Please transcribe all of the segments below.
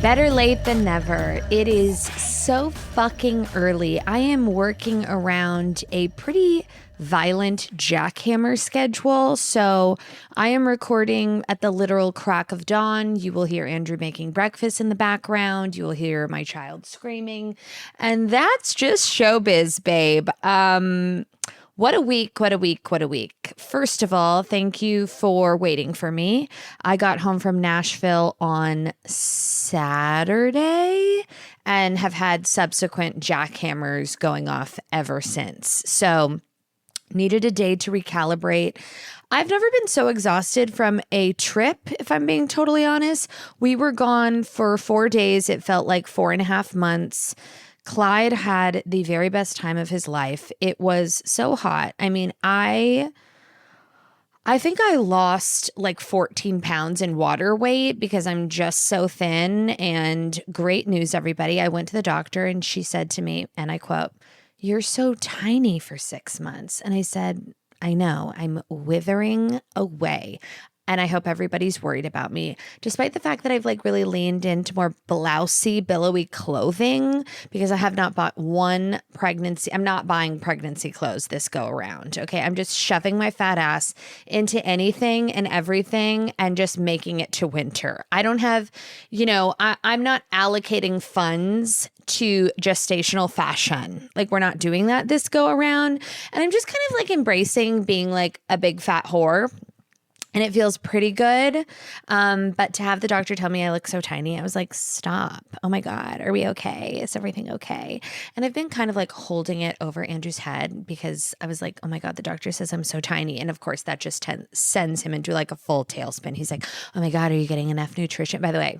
Better late than never. It is so fucking early. I am working around a pretty violent jackhammer schedule. So I am recording at the literal crack of dawn. You will hear Andrew making breakfast in the background. You will hear my child screaming. And that's just showbiz, babe. What a week, what a week, what a week. First of all, thank you for waiting for me. I got home from Nashville on Saturday and have had subsequent jackhammers going off ever since. So needed a day to recalibrate. I've never been so exhausted from a trip, if I'm being totally honest. We were gone for 4 days. It felt like 4.5 months. Clyde had the very best time of his life. It was so hot. I mean, I think I lost like 14 pounds in water weight because I'm just so thin. And great news, everybody. I went to the doctor and she said to me, and I quote, "You're so tiny for 6 months." And I said, "I know, I'm withering away. And I hope everybody's worried about me, despite the fact that I've like really leaned into more blousy, billowy clothing because I have not bought one pregnancy. I'm not buying pregnancy clothes this go around. Okay. I'm just shoving my fat ass into anything and everything and just making it to winter. I don't have, I'm not allocating funds to gestational fashion. Like we're not doing that this go around. And I'm just kind of like embracing being like a big fat whore. And it feels pretty good. But to have the doctor tell me I look so tiny, I was like, stop. Oh my God, are we okay? Is everything okay? And I've been kind of like holding it over Andrew's head because I was like, oh my God, the doctor says I'm so tiny. And of course that just sends him into like a full tailspin. He's like, oh my God, are you getting enough nutrition? By the way,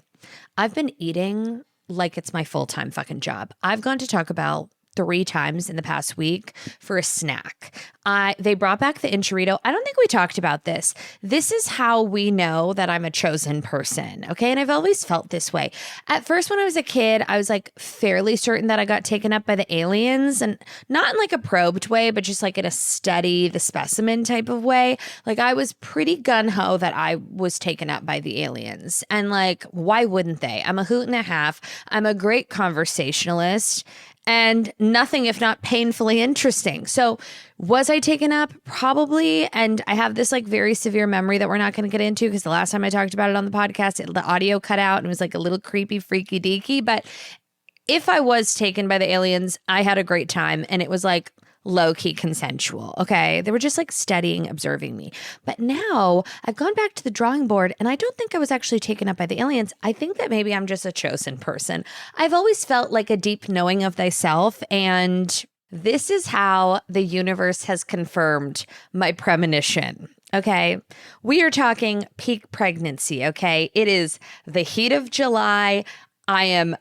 I've been eating like it's my full-time fucking job. I've gone to Taco Bell 3 times in the past week for a snack. They brought back the Enchirito. I don't think we talked about this. This is how we know that I'm a chosen person. Okay. And I've always felt this way. At first, when I was a kid, I was like fairly certain that I got taken up by the aliens, and not in like a probed way, but just like in a study the specimen type of way. Like I was pretty gung-ho that I was taken up by the aliens. And like, why wouldn't they? I'm a hoot and a half. I'm a great conversationalist. And nothing if not painfully interesting. So was I taken up? Probably. And I have this like very severe memory that we're not going to get into because the last time I talked about it on the podcast, the audio cut out and it was like a little creepy, freaky deaky. But if I was taken by the aliens, I had a great time. And it was like low-key consensual. Okay. They were just like studying, observing me. But now I've gone back to the drawing board and I don't think I was actually taken up by the aliens. I think that maybe I'm just a chosen person. I've always felt like a deep knowing of thyself, and this is how the universe has confirmed my premonition. Okay. We are talking peak pregnancy. Okay. It is the heat of July. I am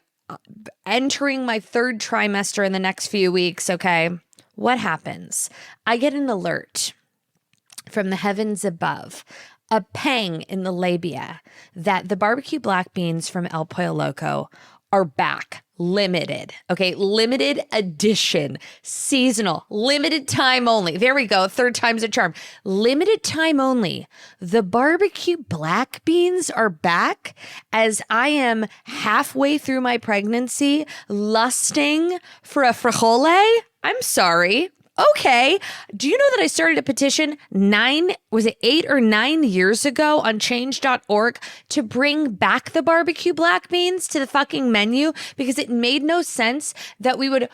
entering my 3rd trimester in the next few weeks. Okay. What happens? I get an alert from the heavens above, a pang in the labia that the barbecue black beans from El Pollo Loco are back. Limited. Okay. Limited edition, seasonal, limited time only. There we go. 3rd time's a charm. Limited time only. The barbecue black beans are back as I am halfway through my pregnancy lusting for a frijole. I'm sorry. Okay. Do you know that I started a petition 8 or 9 years ago on change.org to bring back the barbecue black beans to the fucking menu because it made no sense that we would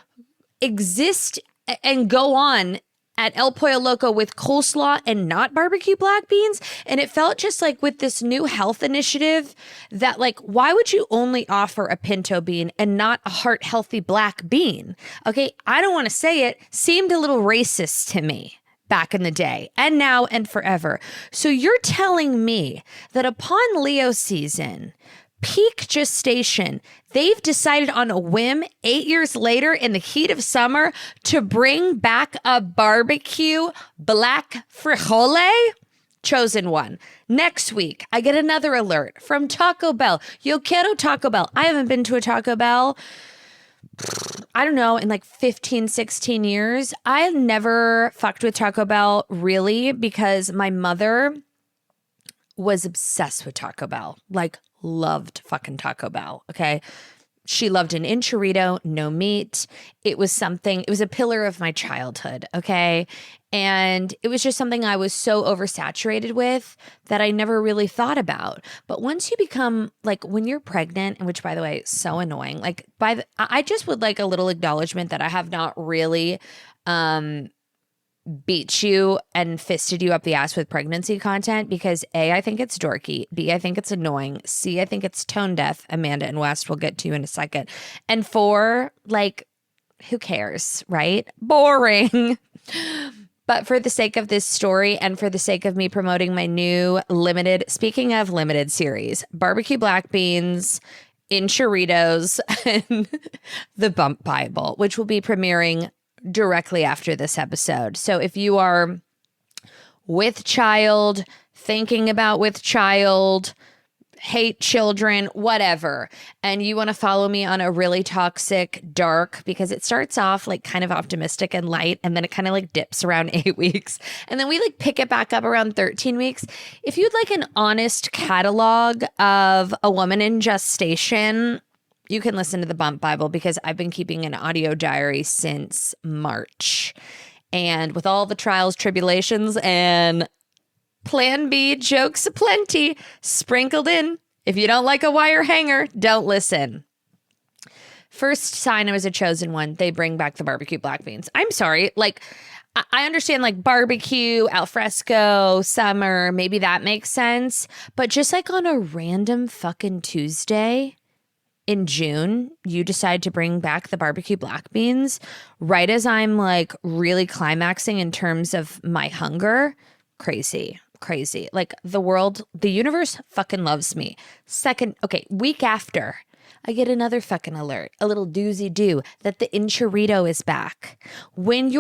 exist and go on at El Pollo Loco with coleslaw and not barbecue black beans. And it felt just like with this new health initiative that like, why would you only offer a pinto bean and not a heart healthy black bean? Okay. I don't want to say it, seemed a little racist to me back in the day and now and forever. So you're telling me that upon Leo season, peak gestation, they've decided on a whim 8 years later in the heat of summer to bring back a barbecue black frijole? Chosen one. Next week, I get another alert from Taco Bell. Yo quiero Taco Bell. I haven't been to a Taco Bell, I don't know, in like 15, 16 years. I never fucked with Taco Bell really because my mother was obsessed with Taco Bell, like loved fucking Taco Bell. Okay. She loved an enchirito, no meat. It was a pillar of my childhood. Okay. And it was just something I was so oversaturated with that I never really thought about. But once you become like, when you're pregnant, and which by the way, so annoying, like I just would like a little acknowledgement that I have not really, beat you and fisted you up the ass with pregnancy content because A, I think it's dorky. B, I think it's annoying. C, I think it's tone deaf. Amanda and West will get to you in a second. And 4, like, who cares, right? Boring. But for the sake of this story and for the sake of me promoting my new speaking of limited series, barbecue black beans, enchiritos, and the Bump Bible, which will be premiering directly after this episode. So if you are with child, thinking about with child, hate children, whatever, and you want to follow me on a really toxic, dark, because it starts off like kind of optimistic and light, and then it kind of like dips around 8 weeks. And then we like pick it back up around 13 weeks. If you'd like an honest catalog of a woman in gestation, you can listen to the Bump Bible because I've been keeping an audio diary since March. And with all the trials, tribulations, and Plan B jokes aplenty sprinkled in, if you don't like a wire hanger, don't listen. First sign I was a chosen one, they bring back the barbecue black beans. I'm sorry, like, I understand like barbecue, al fresco, summer, maybe that makes sense. But just like on a random fucking Tuesday in June, you decide to bring back the barbecue black beans right as I'm like really climaxing in terms of my hunger. Crazy. Like the universe fucking loves me. Week after, I get another fucking alert, a little doozy do that the enchirito is back. When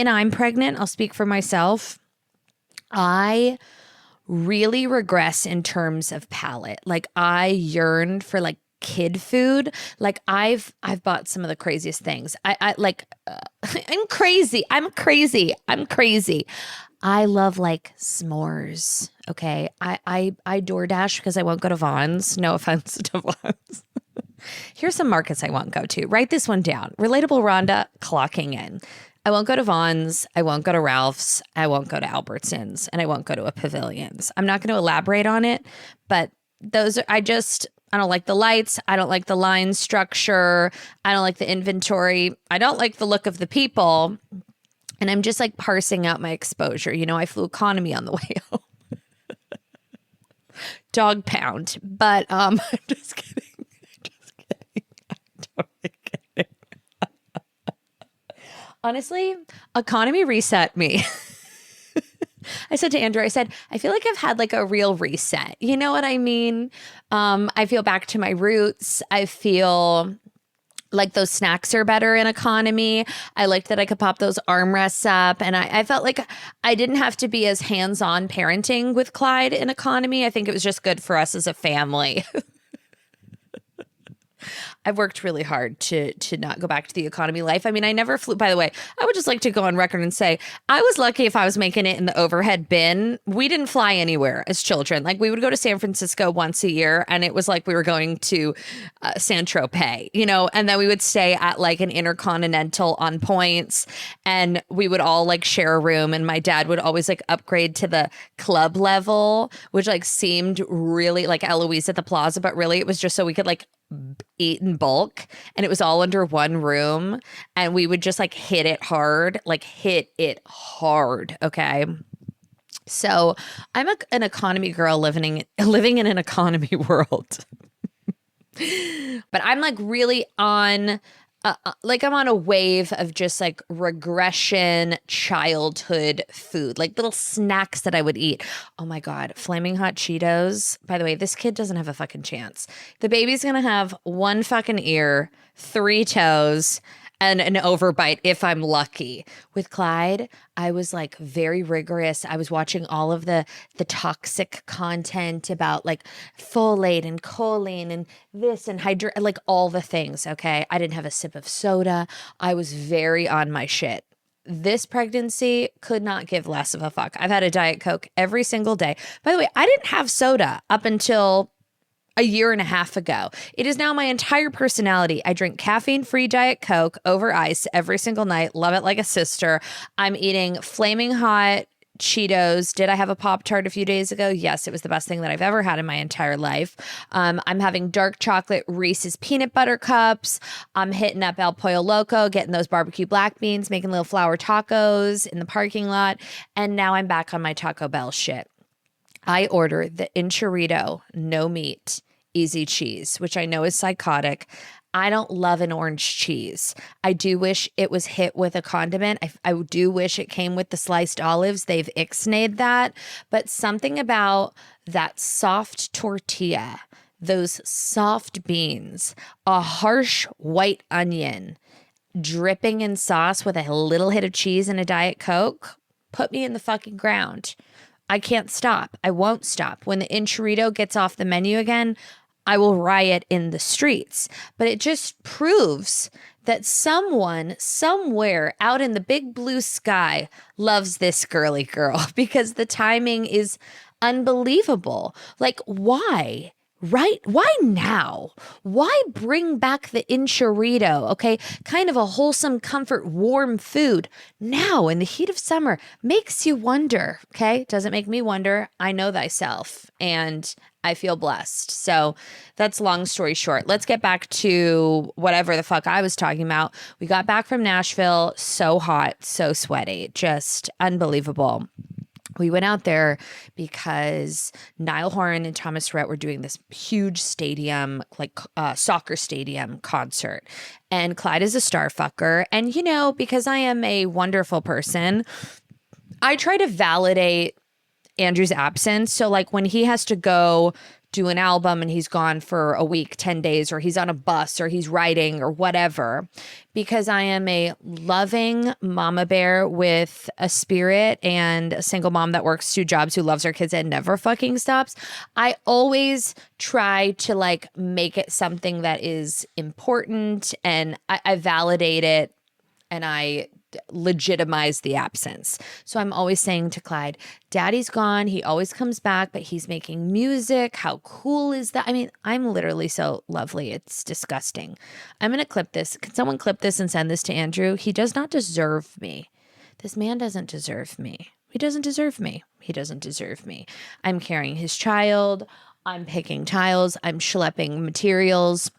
I'm pregnant, I'll speak for myself. I really regress in terms of palate. Like I yearned for like kid food. Like I've bought some of the craziest things. I'm crazy. I love like s'mores. Okay. I DoorDash because I won't go to Vons. No offense to Vons. Here's some markets I won't go to. Write this one down. Relatable Rhonda clocking in. I won't go to Vons. I won't go to Ralph's. I won't go to Albertsons, and I won't go to a Pavilions. I'm not going to elaborate on it, but those are, I don't like the lights. I don't like the line structure. I don't like the inventory. I don't like the look of the people. And I'm just like parsing out my exposure. You know, I flew economy on the way home. Dog pound. But I'm just kidding. I'm totally kidding. Honestly, economy reset me. I said to Andrew, I feel like I've had like a real reset. You know what I mean? I feel back to my roots. I feel like those snacks are better in economy. I liked that I could pop those armrests up. And I felt like I didn't have to be as hands-on parenting with Clyde in economy. I think it was just good for us as a family. I've worked really hard to not go back to the economy life. I mean, I never flew. By the way, I would just like to go on record and say I was lucky if I was making it in the overhead bin. We didn't fly anywhere as children. Like we would go to San Francisco once a year, and it was like we were going to Saint-Tropez, you know, and then we would stay at like an Intercontinental on points, and we would all like share a room. And my dad would always like upgrade to the club level, which like seemed really like Eloise at the Plaza, but really it was just so we could like eat in bulk, and it was all under one room, and we would just like hit it hard. Okay, so I'm an economy girl living in an economy world. But I'm like really on I'm on a wave of just like regression childhood food, like little snacks that I would eat. Oh my God, Flaming Hot Cheetos. By the way, this kid doesn't have a fucking chance. The baby's gonna have one fucking ear, 3 toes, and an overbite if I'm lucky. With Clyde, I was like very rigorous. I was watching all of the toxic content about like folate and choline and this and like all the things, okay? I didn't have a sip of soda. I was very on my shit. this pregnancy could not give less of a fuck. I've had a Diet Coke every single day. By the way, I didn't have soda up until a year and a half ago. It is now my entire personality. I drink caffeine-free Diet Coke over ice every single night. Love it like a sister. I'm eating flaming hot Cheetos. Did I have a Pop-Tart a few days ago? Yes, it was the best thing that I've ever had in my entire life. I'm having dark chocolate Reese's peanut butter cups. I'm hitting up El Pollo Loco, getting those barbecue black beans, making little flour tacos in the parking lot. And now I'm back on my Taco Bell shit. I ordered the Enchirito, no meat, easy cheese, which I know is psychotic. I don't love an orange cheese. I do wish it was hit with a condiment. I do wish it came with the sliced olives. They've ixnayed that. But something about that soft tortilla, those soft beans, a harsh white onion, dripping in sauce with a little hit of cheese and a Diet Coke, put me in the fucking ground. I can't stop. I won't stop. When the Enchirito gets off the menu again, I will riot in the streets. But it just proves that someone somewhere out in the big blue sky loves this girly girl because the timing is unbelievable. Like, why? Right? Why now? Why bring back the Enchirito? Okay, kind of a wholesome, comfort, warm food now in the heat of summer makes you wonder. Okay, doesn't make me wonder. I know thyself, and I feel blessed. So that's long story short. Let's get back to whatever the fuck I was talking about. We got back from Nashville, so hot, so sweaty, just unbelievable. We went out there because Niall Horan and Thomas Rhett were doing this huge stadium, like soccer stadium concert. And Clyde is a star fucker. And, you know, because I am a wonderful person, I try to validate Andrew's absence. So like when he has to go do an album and he's gone for a week, 10 days, or he's on a bus or he's writing or whatever, because I am a loving mama bear with a spirit and a single mom that works 2 jobs who loves her kids and never fucking stops. I always try to like make it something that is important, and I validate it and I legitimize the absence. So I'm always saying to Clyde, Daddy's gone. He always comes back, but he's making music. How cool is that? I mean, I'm literally so lovely. It's disgusting. I'm going to clip this. Can someone clip this and send this to Andrew? He does not deserve me. This man doesn't deserve me. He doesn't deserve me. He doesn't deserve me. I'm carrying his child. I'm picking tiles. I'm schlepping materials.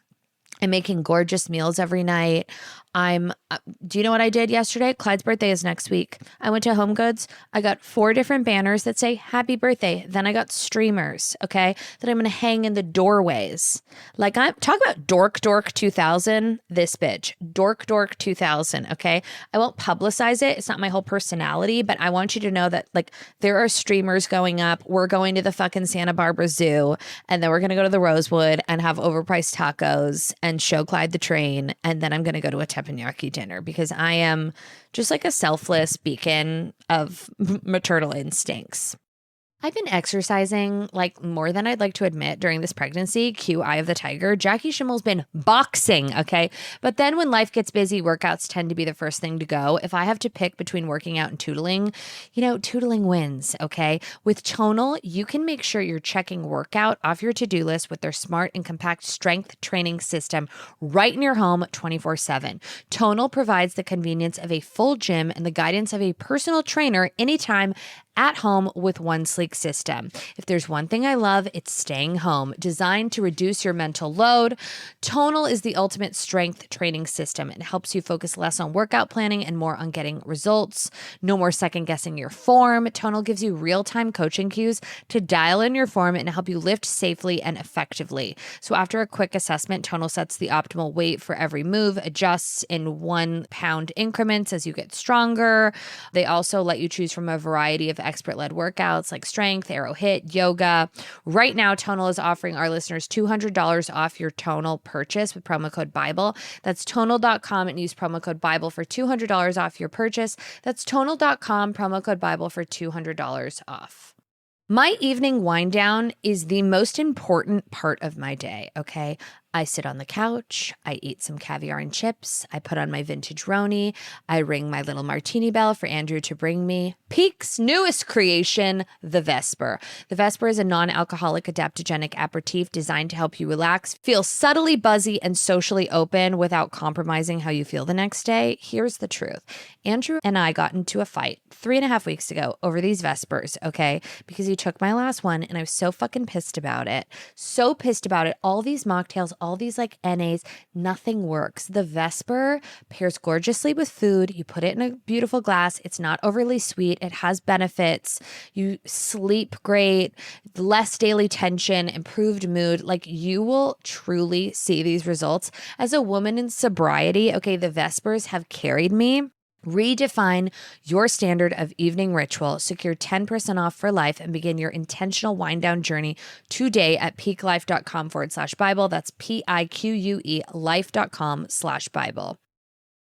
I'm making gorgeous meals every night. Do you know what I did yesterday? Clyde's birthday is next week. I went to Home Goods. I got 4 different banners that say happy birthday. Then I got streamers, okay, that I'm going to hang in the doorways. Like, I'm talk about dork 2000, this bitch. Dork 2000, okay? I won't publicize it. It's not my whole personality, but I want you to know that, like, there are streamers going up. We're going to the fucking Santa Barbara Zoo, and then we're going to go to the Rosewood and have overpriced tacos and show Clyde the train, and then I'm going to go to a teppanyaki dinner because I am just like a selfless beacon of maternal instincts. I've been exercising like more than I'd like to admit during this pregnancy. Cue Eye of the Tiger. Jackie Schimmel's been boxing, okay? But then when life gets busy, workouts tend to be the first thing to go. If I have to pick between working out and tootling, you know, tootling wins, okay? With Tonal, you can make sure you're checking workout off your to-do list with their smart and compact strength training system right in your home 24/7. Tonal provides the convenience of a full gym and the guidance of a personal trainer anytime at home with one sleek system. If there's one thing I love, it's staying home. Designed to reduce your mental load, Tonal is the ultimate strength training system. It helps you focus less on workout planning and more on getting results. No more second guessing your form. Tonal gives you real-time coaching cues to dial in your form and help you lift safely and effectively. So after a quick assessment, Tonal sets the optimal weight for every move, adjusts in 1 pound increments as you get stronger. They also let you choose from a variety of expert-led workouts like strength, aero hit, yoga. Right now, Tonal is offering our listeners $200 off your Tonal purchase with promo code Bible. That's tonal.com and use promo code Bible for $200 off your purchase. That's tonal.com, promo code Bible for $200 off. My evening wind down is the most important part of my day, okay? I sit on the couch, I eat some caviar and chips, I put on my vintage Roni, I ring my little martini bell for Andrew to bring me Peak's newest creation, the Vesper. The Vesper is a non-alcoholic adaptogenic aperitif designed to help you relax, feel subtly buzzy and socially open without compromising how you feel the next day. Here's the truth. Andrew and I got into a fight 3.5 weeks ago over these Vespers, okay? Because he took my last one and I was so fucking pissed about it. So pissed about it. All these mocktails, all these like NAs, nothing works. The Vesper pairs gorgeously with food. You put it in a beautiful glass. It's not overly sweet. It has benefits. You sleep great, less daily tension, improved mood. Like you will truly see these results. As a woman in sobriety, okay, the Vespers have carried me. Redefine your standard of evening ritual, secure 10% off for life, and begin your intentional wind down journey today at peaklife.com/Bible. That's PIQUE life.com/Bible.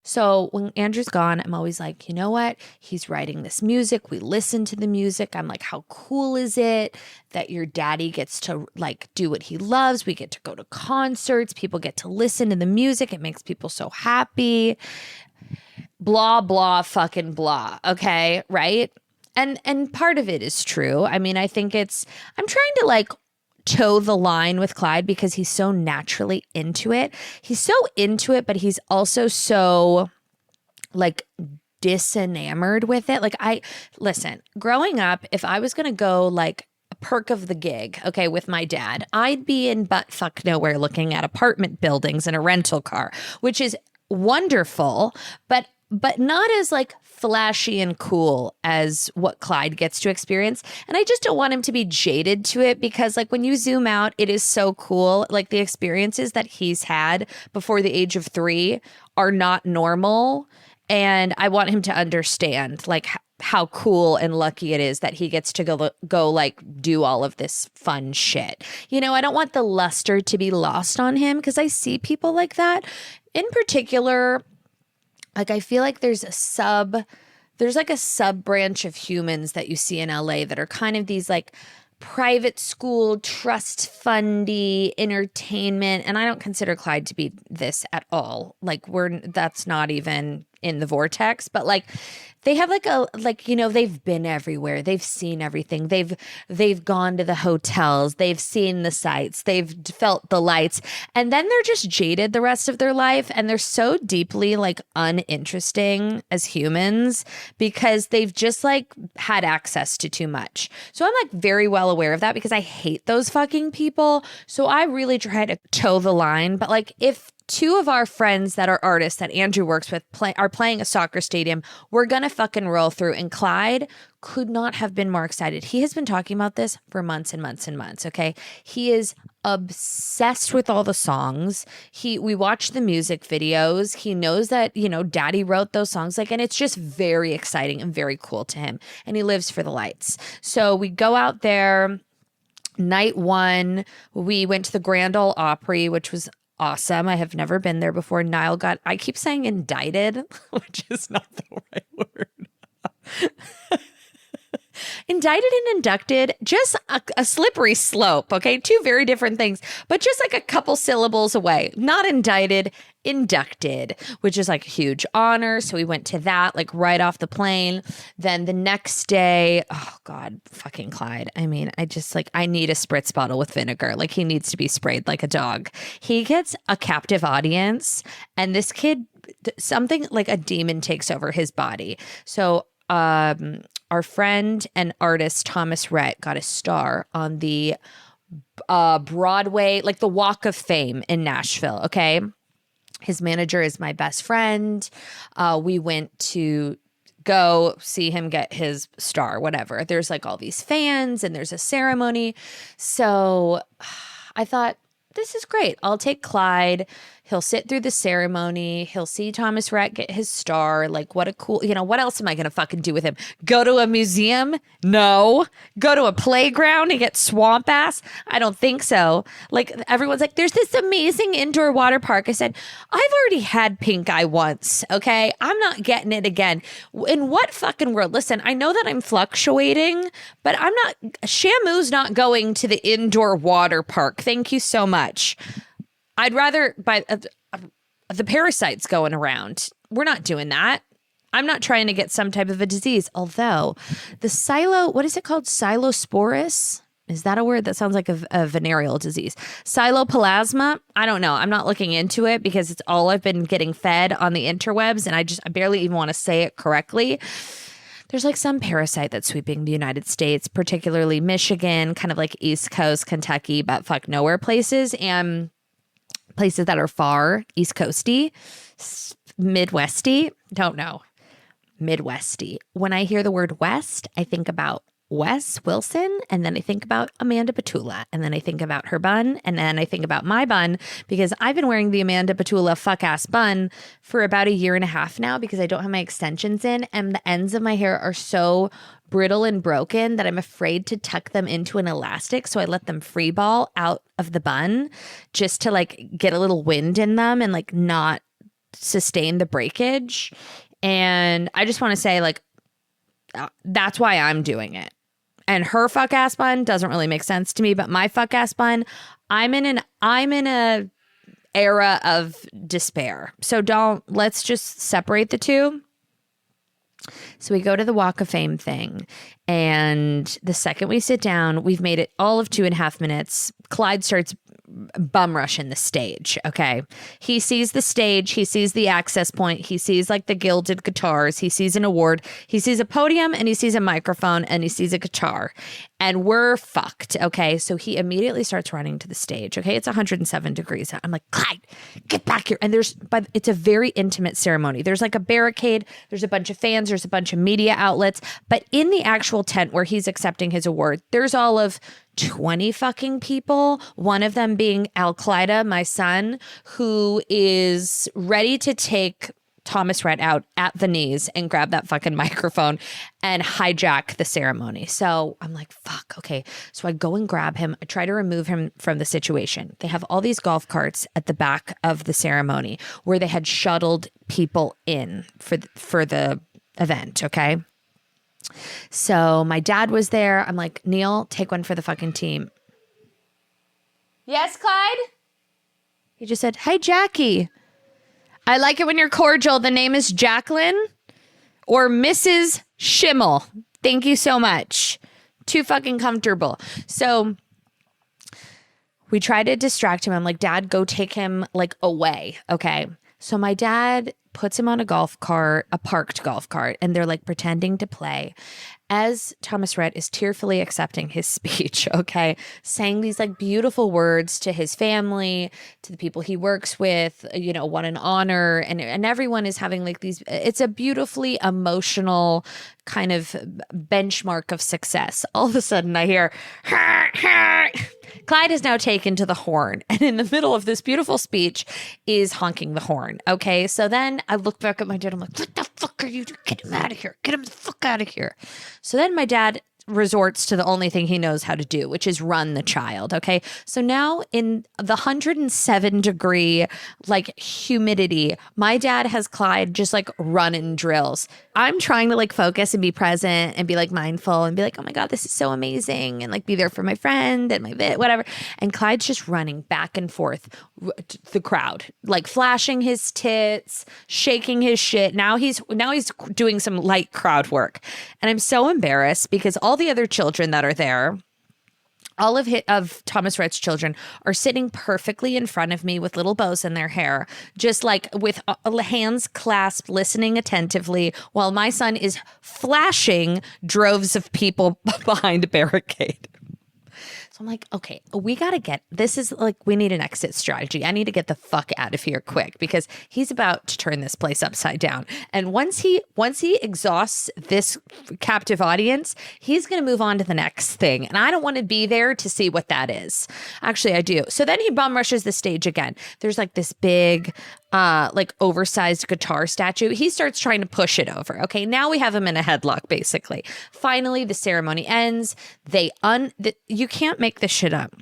So when Andrew's gone, I'm always like, you know what? He's writing this music. We listen to the music. I'm like, how cool is it that your daddy gets to like do what he loves? We get to go to concerts. People get to listen to the music. It makes people so happy. Blah, blah, fucking blah. Okay. Right. And part of it is true. I mean, I think I'm trying to like toe the line with Clyde because he's so naturally into it. He's so into it, but he's also so like disenamored with it. Like listen, growing up, if I was going to go like a perk of the gig, okay, with my dad, I'd be in butt fuck nowhere looking at apartment buildings and a rental car, which is wonderful, but not as like flashy and cool as what Clyde gets to experience. And I just don't want him to be jaded to it because like when you zoom out, it is so cool. Like the experiences that he's had before the age of 3 are not normal. And I want him to understand like how cool and lucky it is that he gets to go like do all of this fun shit. You know, I don't want the luster to be lost on him because I see people like that. In particular, like I feel like there's like a sub branch of humans that you see in LA that are kind of these like private school trust fundy entertainment. And I don't consider Clyde to be this at all. Like that's not even in the vortex, but like they have like, you know, they've been everywhere. They've seen everything. They've gone to the hotels. They've seen the sights. They've felt the lights. And then they're just jaded the rest of their life. And they're so deeply like uninteresting as humans because they've just like had access to too much. So I'm like very well aware of that because I hate those fucking people. So I really try to toe the line. But like if 2 of our friends that are artists that Andrew works with are playing a soccer stadium, we're going to fucking roll through. And Clyde could not have been more excited. He has been talking about this for months and months and months, okay? He is obsessed with all the songs. We watch the music videos. He knows that, you know, daddy wrote those songs, like, and it's just very exciting and very cool to him. And he lives for the lights. So we go out there. Night 1, we went to the Grand Ole Opry, which was awesome. I have never been there before. Niall I keep saying indicted, which is not the right word. Indicted and inducted, just a slippery slope, okay? 2 very different things, but just like a couple syllables away. Not indicted, inducted, which is like a huge honor. So we went to that like right off the plane. Then the next day, oh God, fucking Clyde. I mean, I need a spritz bottle with vinegar. Like he needs to be sprayed like a dog. He gets a captive audience and this kid, something like a demon takes over his body. So, our friend and artist Thomas Rhett got a star on the Broadway, like the Walk of Fame in Nashville, okay? His manager is my best friend. We went to go see him get his star, whatever. There's like all these fans and there's a ceremony. So I thought, this is great. I'll take Clyde. He'll sit through the ceremony. He'll see Thomas Rhett get his star. Like, what a cool, you know, what else am I going to fucking do with him? Go to a museum? No. Go to a playground and get swamp ass? I don't think so. Like, everyone's like, there's this amazing indoor water park. I said, I've already had pink eye once, okay? I'm not getting it again. In what fucking world? Listen, I know that I'm fluctuating, but Shamu's not going to the indoor water park. Thank you so much. I'd rather by the parasites going around. We're not doing that. I'm not trying to get some type of a disease. Although the what is it called? Silosporus? Is that a word? That sounds like a venereal disease. Siloplasma? I don't know. I'm not looking into it because it's all I've been getting fed on the interwebs, and I barely even want to say it correctly. There's like some parasite that's sweeping the United States, particularly Michigan, kind of like East Coast, Kentucky, but fuck nowhere places, and places that are far, East Coasty, Midwesty, don't know. Midwesty. When I hear the word West, I think about Wes Wilson, and then I think about Amanda Petula, and then I think about her bun, and then I think about my bun, because I've been wearing the Amanda Petula fuck-ass bun for about 1.5 years now because I don't have my extensions in, and the ends of my hair are so brittle and broken that I'm afraid to tuck them into an elastic, so I let them free ball out of the bun just to like get a little wind in them and like not sustain the breakage. And I just want to say, like, that's why I'm doing it. And her fuck ass bun doesn't really make sense to me, but my fuck ass bun, I'm in a era of despair. So let's just separate the two. So we go to the Walk of Fame thing, and the second we sit down, we've made it all of 2.5 minutes. Clyde starts bum rushing the stage. Okay. He sees the stage. He sees the access point. He sees like the gilded guitars. He sees an award. He sees a podium, and he sees a microphone, and he sees a guitar, and we're fucked. Okay. So he immediately starts running to the stage. Okay. It's 107 degrees out. I'm like, Clyde, get back here. And it's a very intimate ceremony. There's like a barricade. There's a bunch of fans. There's a bunch of media outlets, but in the actual tent where he's accepting his award, there's all of 20 fucking people, one of them being Al-Qaeda, my son, who is ready to take Thomas Rhett out at the knees and grab that fucking microphone and hijack the ceremony. So I'm like, fuck, okay. So I go and grab him. I try to remove him from the situation. They have all these golf carts at the back of the ceremony where they had shuttled people in for the event, okay? So my dad was there. I'm like, Neil, take one for the fucking team. Yes, Clyde? He just said, hey, Jackie. I like it when you're cordial. The name is Jacqueline or Mrs. Schimmel. Thank you so much. Too fucking comfortable. So we try to distract him. I'm like, Dad, go take him like away. Okay. So my dad puts him on a golf cart, a parked golf cart, and they're like pretending to play as Thomas Rhett is tearfully accepting his speech, okay? Saying these like beautiful words to his family, to the people he works with, you know, what an honor. And everyone is having like these, it's a beautifully emotional kind of benchmark of success. All of a sudden I hear, Clyde is now taken to the horn, and in the middle of this beautiful speech is honking the horn. Okay, so then I look back at my dad. I'm like, what the fuck are you doing? Get him out of here. Get him the fuck out of here. So then my dad resorts to the only thing he knows how to do, which is run the child. Okay. So now in the 107 degree, like humidity, my dad has Clyde just like running drills. I'm trying to like focus and be present and be like mindful and be like, oh my God, this is so amazing. And like be there for my friend and my bit, whatever. And Clyde's just running back and forth the crowd, like flashing his tits, shaking his shit. Now he's doing some light crowd work. And I'm so embarrassed because all the other children that are there, all of Thomas Rhett's children are sitting perfectly in front of me with little bows in their hair, just like with hands clasped, listening attentively, while my son is flashing droves of people behind a barricade. So I'm like, okay, we got to we need an exit strategy. I need to get the fuck out of here quick because he's about to turn this place upside down. And once he exhausts this captive audience, he's going to move on to the next thing. And I don't want to be there to see what that is. Actually, I do. So then he bum rushes the stage again. There's like this big, like oversized guitar statue. He starts trying to push it over. Okay, now we have him in a headlock, basically. Finally, the ceremony ends. You can't make this shit up.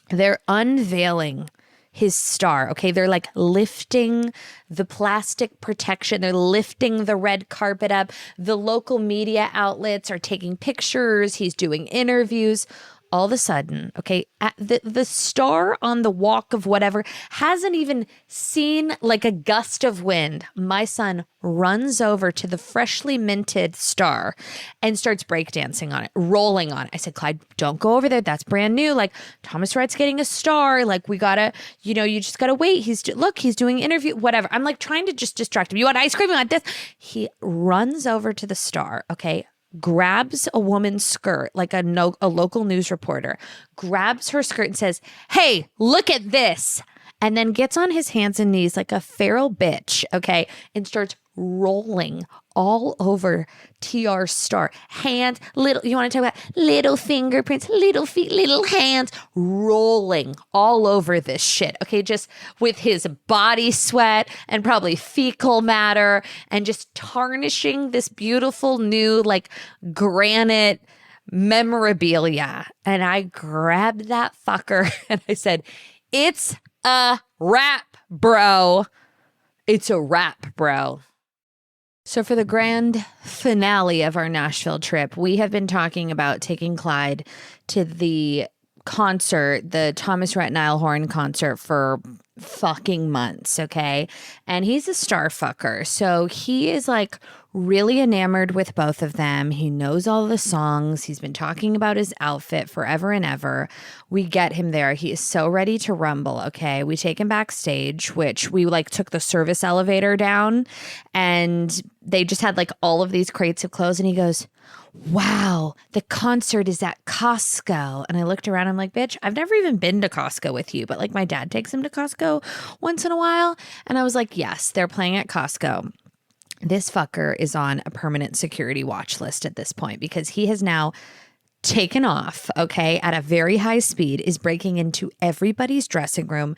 They're unveiling his star. Okay, they're like lifting the plastic protection. They're lifting the red carpet up. The local media outlets are taking pictures. He's doing interviews. All of a sudden, okay, the star on the walk of whatever hasn't even seen like a gust of wind. My son runs over to the freshly minted star and starts breakdancing on it, rolling on it. I said, Clyde, don't go over there. That's brand new. Like, Thomas Rhett's getting a star. Like, we gotta, you just gotta wait. He's doing interview, whatever. I'm like trying to just distract him. You want ice cream? You want this? He runs over to the star, okay, grabs a woman's skirt, like a local news reporter, grabs her skirt and says, hey, look at this. And then gets on his hands and knees like a feral bitch, okay, and starts rolling all over TR's star. Hands, you want to talk about little fingerprints, little feet, little hands, rolling all over this shit, okay, just with his body sweat and probably fecal matter and just tarnishing this beautiful new like granite memorabilia. And I grabbed that fucker and I said, it's a wrap, bro. It's a wrap, bro. So for the grand finale of our Nashville trip, we have been talking about taking Clyde to the concert, the Thomas Rhett Nile Horn concert for fucking months, okay? And he's a star fucker. So he is like really enamored with both of them. He knows all the songs. He's been talking about his outfit forever and ever. We get him there. He is so ready to rumble, okay? We take him backstage, which we like took the service elevator down and they just had like all of these crates of clothes and he goes, wow, the concert is at Costco. And I looked around, I'm like, bitch, I've never even been to Costco with you, but like my dad takes him to Costco once in a while. And I was like, yes, they're playing at Costco. This fucker is on a permanent security watch list at this point because he has now taken off, okay, at a very high speed, is breaking into everybody's dressing room,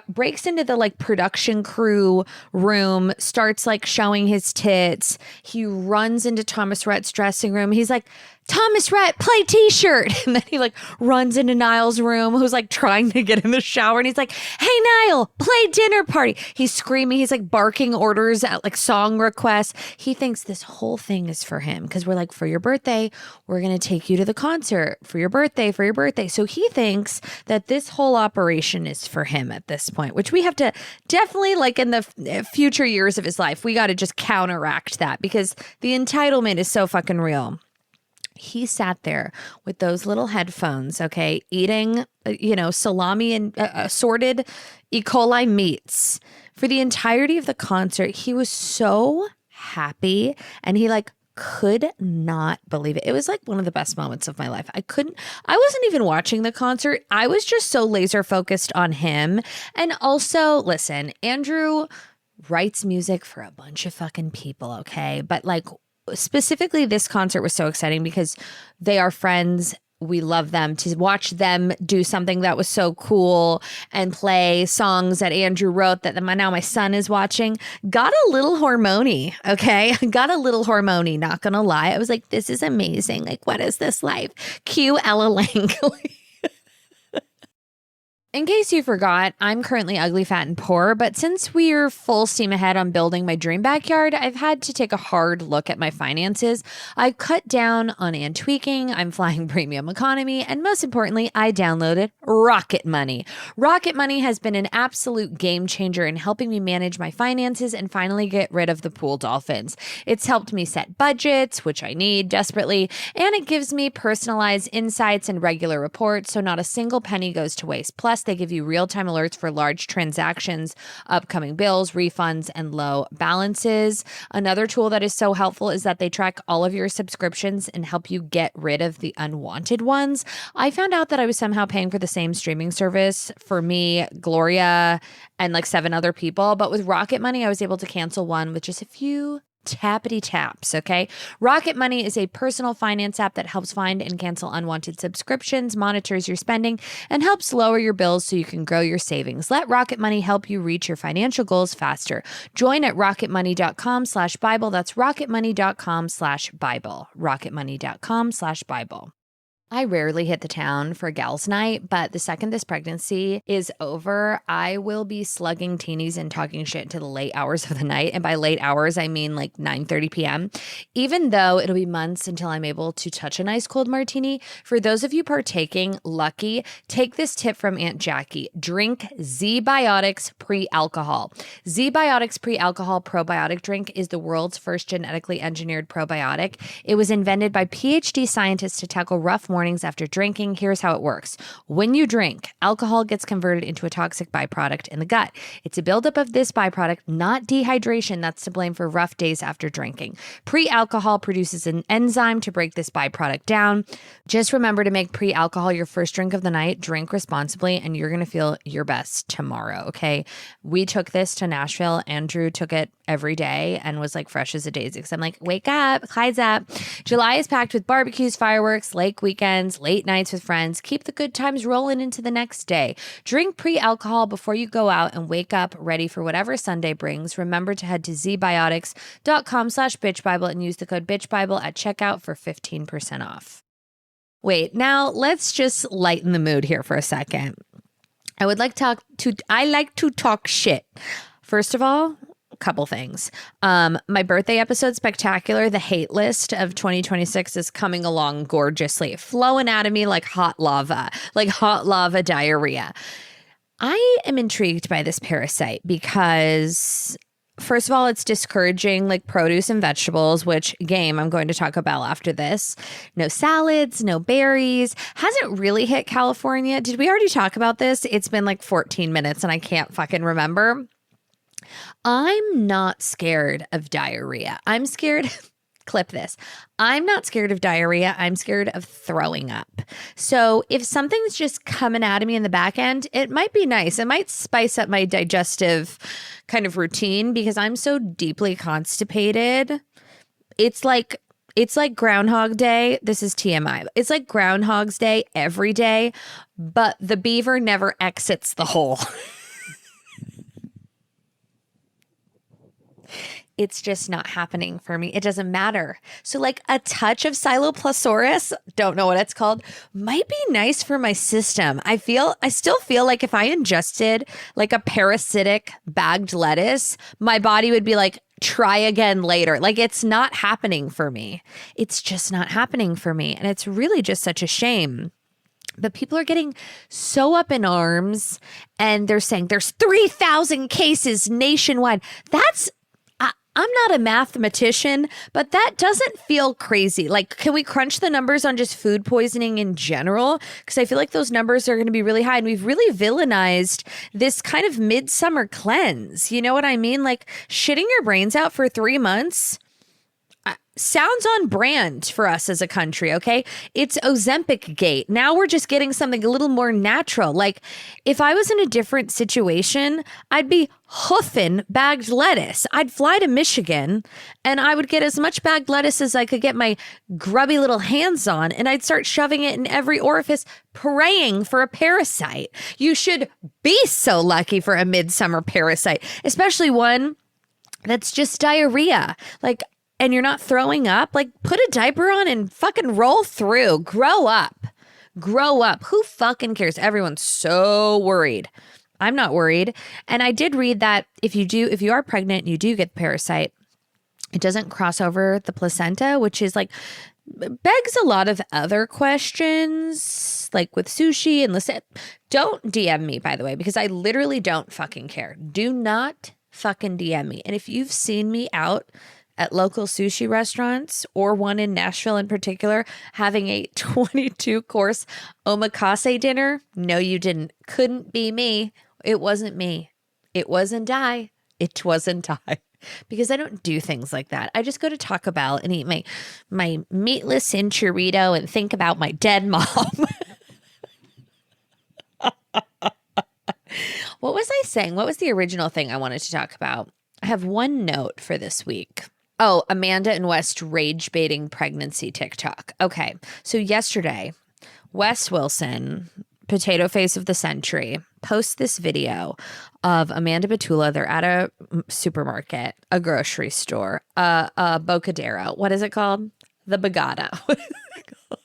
breaks into the like production crew room, starts like showing his tits. He runs into Thomas Rhett's dressing room. He's like, Thomas Rhett, play t-shirt. And then he like runs into Niall's room, who's like trying to get in the shower. And he's like, hey, Niall, play dinner party. He's screaming. He's like barking orders at like song requests. He thinks this whole thing is for him because we're like, for your birthday, we're going to take you to the concert for your birthday, for your birthday. So he thinks that this whole operation is for him at this point, which we have to definitely like in the future years of his life, we got to just counteract that because the entitlement is so fucking real. He sat there with those little headphones, okay, eating, salami and assorted E. coli meats for the entirety of the concert. He was so happy and he like could not believe it. It was like one of the best moments of my life. I wasn't even watching the concert. I was just so laser focused on him. And also, listen, Andrew writes music for a bunch of fucking people, okay? But like, specifically, this concert was so exciting because they are friends. We love them. To watch them do something that was so cool and play songs that Andrew wrote that now my son is watching got a little hormony, okay? Got a little hormony, not gonna lie. I was like, this is amazing. Like, what is this life? Cue Ella Langley. In case you forgot, I'm currently ugly, fat, and poor, but since we're full steam ahead on building my dream backyard, I've had to take a hard look at my finances. I've cut down on tweaking, I'm flying premium economy, and most importantly, I downloaded Rocket Money. Rocket Money has been an absolute game changer in helping me manage my finances and finally get rid of the pool dolphins. It's helped me set budgets, which I need desperately, and it gives me personalized insights and regular reports, so not a single penny goes to waste. Plus, they give you real-time alerts for large transactions, upcoming bills, refunds, and low balances. Another tool that is so helpful is that they track all of your subscriptions and help you get rid of the unwanted ones. I found out that I was somehow paying for the same streaming service for me, Gloria, and like 7 other people. But with Rocket Money, I was able to cancel one with just a few tappity taps, okay? Rocket Money is a personal finance app that helps find and cancel unwanted subscriptions, monitors your spending, and helps lower your bills so you can grow your savings. Let Rocket Money help you reach your financial goals faster. Join at rocketmoney.com/Bible. That's rocketmoney.com/Bible. rocketmoney.com/Bible. I rarely hit the town for gals night, but the second this pregnancy is over, I will be slugging teenies and talking shit into the late hours of the night. And by late hours, I mean like 9:30 p.m. Even though it'll be months until I'm able to touch an ice cold martini, for those of you partaking, lucky, take this tip from Aunt Jackie. Drink Z-Biotics pre-alcohol. Z-Biotics pre-alcohol probiotic drink is the world's first genetically engineered probiotic. It was invented by PhD scientists to tackle rough mornings after drinking. Here's how it works. When you drink, alcohol gets converted into a toxic byproduct in the gut. It's a buildup of this byproduct, not dehydration, that's to blame for rough days after drinking. Pre-alcohol produces an enzyme to break this byproduct down. Just remember to make pre-alcohol your first drink of the night. Drink responsibly, and you're going to feel your best tomorrow, okay? We took this to Nashville. Andrew took it every day and was like fresh as a daisy because I'm like, wake up, highs up. July is packed with barbecues, fireworks, lake weekends, late nights with friends. Keep the good times rolling into the next day. Drink pre-alcohol before you go out and wake up ready for whatever Sunday brings. Remember to head to zbiotics.com/bitchbible and use the code bitchbible at checkout for 15% off. Wait, now let's just lighten the mood here for a second. I like to talk shit. First of all, a couple things. My birthday episode, Spectacular, the hate list of 2026 is coming along gorgeously, flowing out of me like hot lava diarrhea. I am intrigued by this parasite because, first of all, it's discouraging like produce and vegetables, which I'm going to Taco Bell after this. No salads, no berries. Hasn't really hit California. Did we already talk about this? It's been like 14 minutes and I can't fucking remember. I'm not scared of diarrhea. I'm scared. Clip this. I'm not scared of diarrhea. I'm scared of throwing up. So if something's just coming at me in the back end, it might be nice. It might spice up my digestive kind of routine because I'm so deeply constipated. It's like Groundhog Day. This is TMI. It's like Groundhog's Day every day, but the beaver never exits the hole. It's just not happening for me. It doesn't matter. So like a touch of Xylopleurosaurus, don't know what it's called, might be nice for my system. I still feel like if I ingested like a parasitic bagged lettuce, my body would be like, try again later. Like it's not happening for me. It's just not happening for me. And it's really just such a shame. But people are getting so up in arms and they're saying there's 3,000 cases nationwide. I'm not a mathematician, but that doesn't feel crazy. Like, can we crunch the numbers on just food poisoning in general? Because I feel like those numbers are going to be really high. And we've really villainized this kind of midsummer cleanse. You know what I mean? Like shitting your brains out for 3 months sounds on brand for us as a country, okay? It's Ozempic gate. Now we're just getting something a little more natural. Like if I was in a different situation, I'd be hoofing bagged lettuce. I'd fly to Michigan and I would get as much bagged lettuce as I could get my grubby little hands on, and I'd start shoving it in every orifice, praying for a parasite. You should be so lucky for a midsummer parasite, especially one that's just diarrhea. Like, and you're not throwing up, like put a diaper on and fucking roll through. Grow up. Who fucking cares? Everyone's so worried. I'm not worried. And I did read that if you are pregnant and you do get the parasite, it doesn't cross over the placenta, which is like begs a lot of other questions, like with sushi and listen. Don't DM me, by the way, because I literally don't fucking care. Do not fucking DM me. And if you've seen me out at local sushi restaurants, or one in Nashville in particular, having a 22-course omakase dinner, no, you didn't. Couldn't be me. It wasn't me. It wasn't I. It wasn't I. Because I don't do things like that. I just go to Taco Bell and eat my meatless enchirito and think about my dead mom. What was I saying? What was the original thing I wanted to talk about? I have one note for this week. Oh, Amanda and West rage baiting pregnancy TikTok. Okay. So yesterday, Wes Wilson, potato face of the century, posts this video of Amanda Batula. They're at a supermarket, a grocery store, a Bocadero. What is it called? The Bagada. What is it called?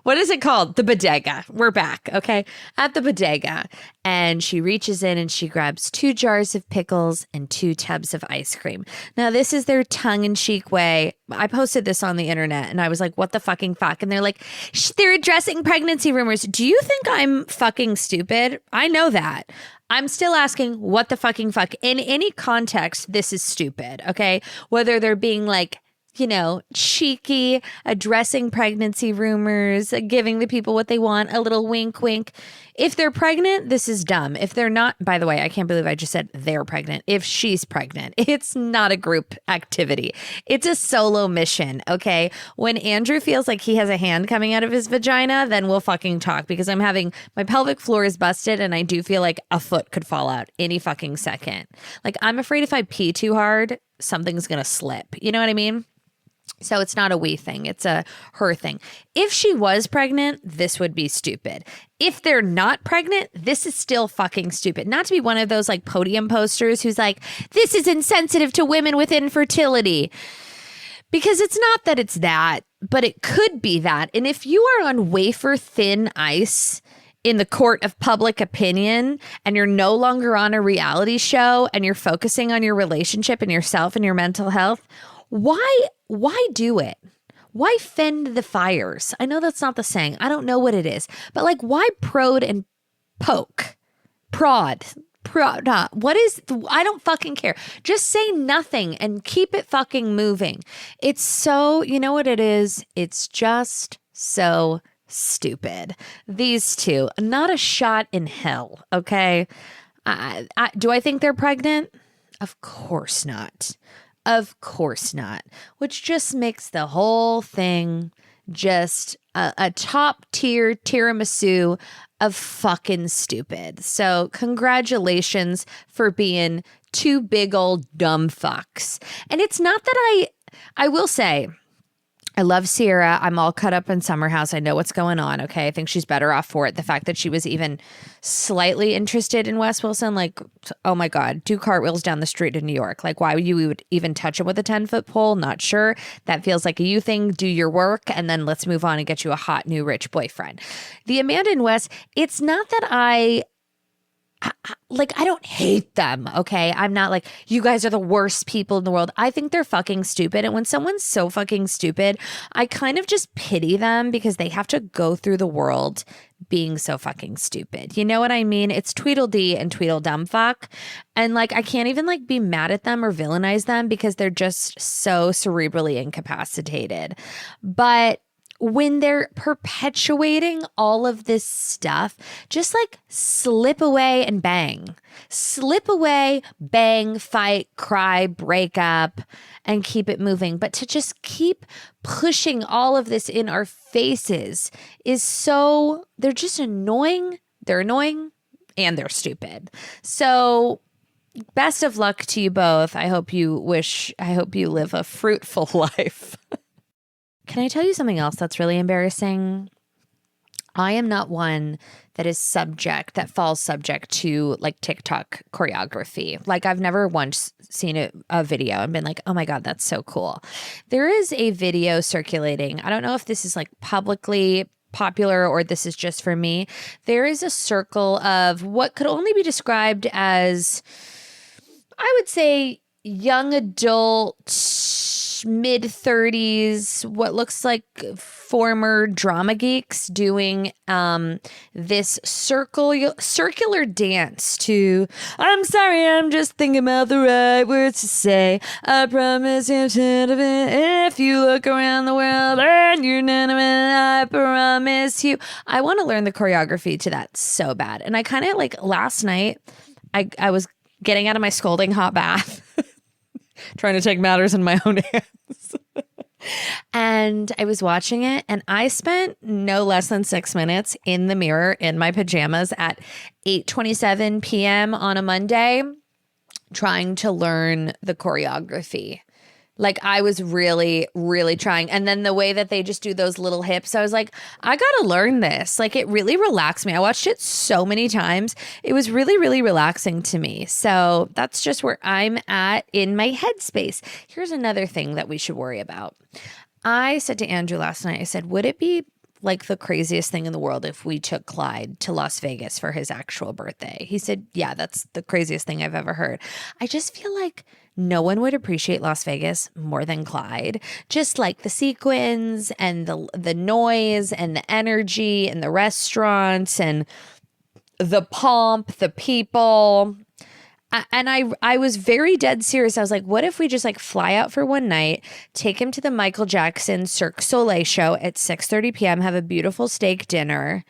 What is it called? The bodega. We're back, okay? At the bodega. And she reaches in and she grabs 2 jars of pickles and 2 tubs of ice cream. Now, this is their tongue-in-cheek way. I posted this on the internet and I was like, what the fucking fuck? And they're like, they're addressing pregnancy rumors. Do you think I'm fucking stupid? I know that. I'm still asking what the fucking fuck. In any context, this is stupid, okay? Whether they're being like, you know, cheeky, addressing pregnancy rumors, giving the people what they want, a little wink, wink. If they're pregnant, this is dumb. If they're not, by the way, I can't believe I just said they're pregnant. If she's pregnant, it's not a group activity. It's a solo mission, okay? When Andrew feels like he has a hand coming out of his vagina, then we'll fucking talk because my pelvic floor is busted and I do feel like a foot could fall out any fucking second. Like, I'm afraid if I pee too hard, something's gonna slip. You know what I mean? So it's not a we thing. It's a her thing. If she was pregnant, this would be stupid. If they're not pregnant, this is still fucking stupid. Not to be one of those like podium posters who's like, this is insensitive to women with infertility. Because it's not that it's that, but it could be that. And if you are on wafer thin ice in the court of public opinion and you're no longer on a reality show and you're focusing on your relationship and yourself and your mental health, why do it? Why fend the fires? I know that's not the saying. I don't know what it is. But like, why prod and poke? Prod. What is, I don't fucking care. Just say nothing and keep it fucking moving. It's so, you know what it is? It's just so stupid. These two, not a shot in hell, okay? Do I think they're pregnant? Of course not. Of course not. Which just makes the whole thing just a top tier tiramisu of fucking stupid. So congratulations for being 2 big old dumb fucks. And it's not that I will say, I love Sierra. I'm all cut up in Summer House. I know what's going on. Okay. I think she's better off for it. The fact that she was even slightly interested in Wes Wilson, like, oh my God, do cartwheels down the street in New York. Like, why you would even touch him with a 10-foot pole? Not sure. That feels like a you thing. Do your work and then let's move on and get you a hot new rich boyfriend. The Amanda and Wes, it's not that I don't hate them, okay? I'm not like, you guys are the worst people in the world. I think they're fucking stupid. And when someone's so fucking stupid, I kind of just pity them because they have to go through the world being so fucking stupid. You know what I mean? It's Tweedledee and Tweedledumfuck. And like, I can't even like be mad at them or villainize them because they're just so cerebrally incapacitated. But when they're perpetuating all of this stuff, just like slip away and bang. Slip away, bang, fight, cry, break up, and keep it moving. But to just keep pushing all of this in our faces is so, they're just annoying. They're annoying and they're stupid. So best of luck to you both. I hope you live a fruitful life. Can I tell you something else that's really embarrassing? I am not one that falls subject to like TikTok choreography. Like, I've never once seen a video and been like, oh my God, that's so cool. There is a video circulating. I don't know if this is like publicly popular or this is just for me. There is a circle of what could only be described as, I would say, young adult, mid-30s, what looks like former drama geeks doing this circular dance to I'm sorry, I'm just thinking about the right words to say. I promise you, if you look around the world and you're none of it, I promise you. I want to learn the choreography to that so bad. And I kind of like last night, I was getting out of my scalding hot bath. Trying to take matters in my own hands. And I was watching it and I spent no less than 6 minutes in the mirror in my pajamas at 8:27 p.m. on a Monday trying to learn the choreography. Like, I was really, really trying. And then the way that they just do those little hips, I was like, I got to learn this. Like, it really relaxed me. I watched it so many times. It was really, really relaxing to me. So that's just where I'm at in my headspace. Here's another thing that we should worry about. I said to Andrew last night, I said, would it be like the craziest thing in the world if we took Clyde to Las Vegas for his actual birthday? He said, yeah, that's the craziest thing I've ever heard. I just feel like no one would appreciate Las Vegas more than Clyde. Just like the sequins and the noise and the energy and the restaurants and the pomp, the people. And I was very dead serious. I was like, what if we just like fly out for one night, take him to the Michael Jackson Cirque du Soleil show at 6:30 p.m., have a beautiful steak dinner,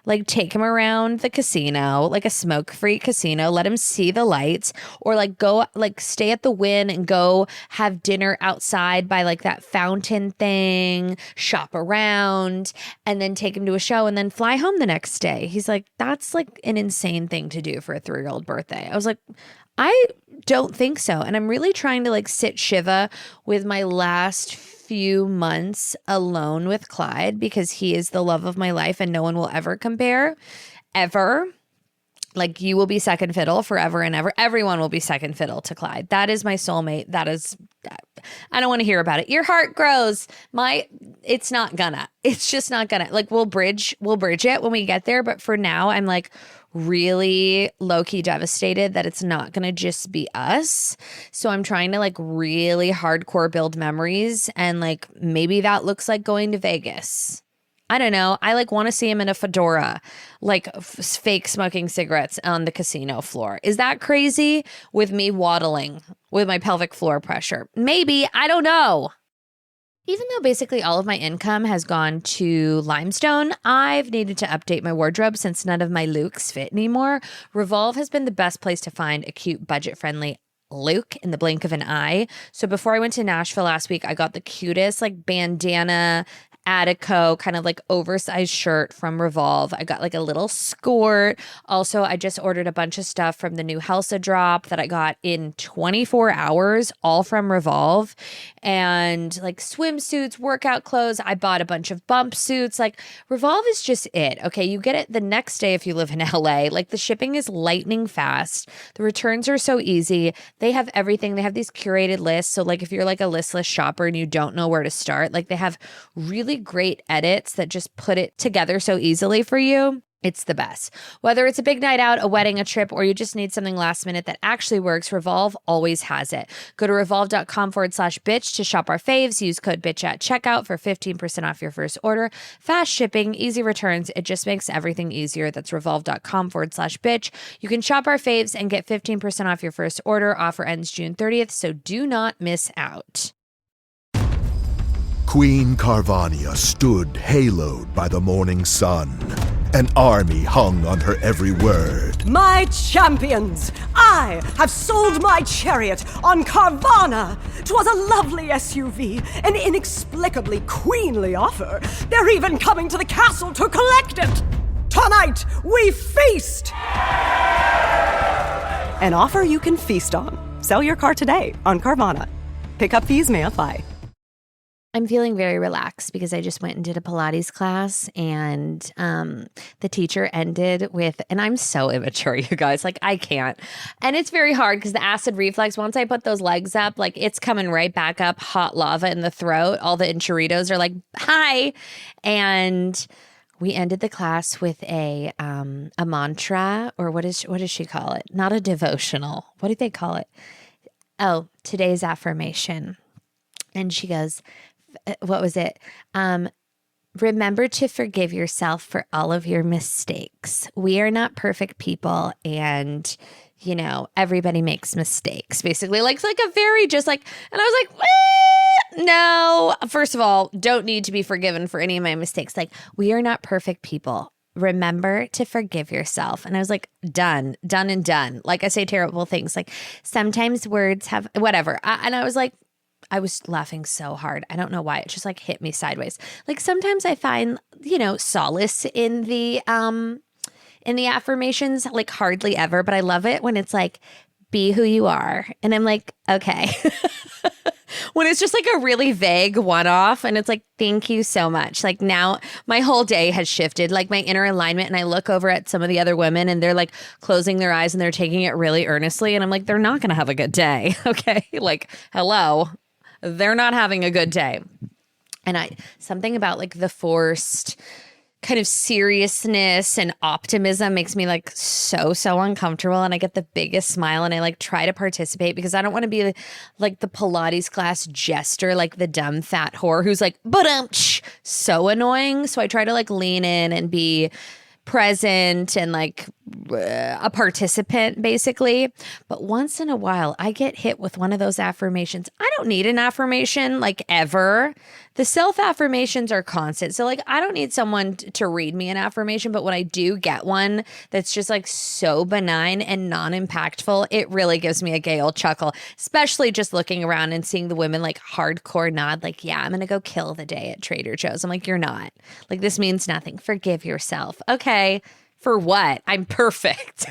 like take him around the casino, like a smoke-free casino, let him see the lights, or like go like stay at the Wynn and go have dinner outside by like that fountain thing, shop around, and then take him to a show and then fly home the next day. He's like, that's like an insane thing to do for a 3-year-old birthday. I was like, I don't think so. And I'm really trying to like sit Shiva with my last few months alone with Clyde because he is the love of my life and no one will ever compare, ever. Like you will be second fiddle forever and ever. Everyone will be second fiddle to Clyde. That is my soulmate. That is, I don't want to hear about it. Your heart grows. It's not gonna. It's just not gonna. Like we'll bridge it when we get there. But for now, I'm like really low-key devastated that it's not gonna just be us. So I'm trying to like really hardcore build memories, and like maybe that looks like going to Vegas. I don't know. I like want to see him in a fedora, like fake smoking cigarettes on the casino floor. Is that crazy? With me waddling with my pelvic floor pressure? Maybe. I don't know. Even though basically all of my income has gone to Limestone, I've needed to update my wardrobe since none of my looks fit anymore. Revolve has been the best place to find a cute, budget-friendly look in the blink of an eye. So before I went to Nashville last week, I got the cutest like bandana Attico kind of like oversized shirt from Revolve. I got like a little skirt. Also, I just ordered a bunch of stuff from the new Helsa drop that I got in 24 hours, all from Revolve. And like swimsuits, workout clothes. I bought a bunch of bump suits. Like Revolve is just it. Okay, you get it the next day if you live in LA. Like the shipping is lightning fast. The returns are so easy. They have everything. They have these curated lists. So like if you're like a listless shopper and you don't know where to start, like they have really great edits that just put it together so easily for you. It's the best. Whether it's a big night out, a wedding, a trip, or you just need something last minute that actually works, Revolve always has it. Go to revolve.com/bitch to shop our faves. Use code bitch at checkout for 15% off your first order. Fast shipping, easy returns. It just makes everything easier. That's revolve.com/bitch. You can shop our faves and get 15% off your first order. Offer ends June 30th, so do not miss out. Queen Carvania stood haloed by the morning sun. An army hung on her every word. My champions, I have sold my chariot on Carvana. 'Twas a lovely SUV, an inexplicably queenly offer. They're even coming to the castle to collect it. Tonight, we feast! An offer you can feast on. Sell your car today on Carvana. Pickup fees may apply. I'm feeling very relaxed because I just went and did a Pilates class, and the teacher ended with, and I'm so immature, you guys, like I can't. And it's very hard because the acid reflux, once I put those legs up, like it's coming right back up, hot lava in the throat. All the enchiritos are like, hi. And we ended the class with a mantra, or what does she call it? Not a devotional. What do they call it? Oh, today's affirmation. And she goes, what was it? Remember to forgive yourself for all of your mistakes. We are not perfect people, and you know, everybody makes mistakes. Basically, like it's like a very just like, and I was like, no. First of all, don't need to be forgiven for any of my mistakes. Like we are not perfect people. Remember to forgive yourself. And I was like, done and done. Like I say terrible things. Like sometimes words have whatever. And I was like, I was laughing so hard. I don't know why. It just like hit me sideways. Like sometimes I find, you know, solace in the affirmations, like hardly ever, but I love it when it's like, be who you are. And I'm like, okay. When it's just like a really vague one-off and it's like, thank you so much. Like now my whole day has shifted, like my inner alignment. And I look over at some of the other women and they're like closing their eyes and they're taking it really earnestly. And I'm like, they're not going to have a good day. Okay. Like, hello. They're not having a good day. And something about like the forced kind of seriousness and optimism makes me like so uncomfortable, and I get the biggest smile and I like try to participate because I don't want to be like the Pilates class jester, like the dumb fat whore who's like so annoying. So I try to like lean in and be present and like a participant basically. But once in a while I get hit with one of those affirmations. I don't need an affirmation like ever. The self-affirmations are constant. So like I don't need someone to read me an affirmation, but when I do get one that's just like so benign and non-impactful, it really gives me a gay old chuckle, especially just looking around and seeing the women like hardcore nod like, yeah, I'm gonna go kill the day at Trader Joe's. I'm like, you're not. Like this means nothing. Forgive yourself. Okay. For what? I'm perfect.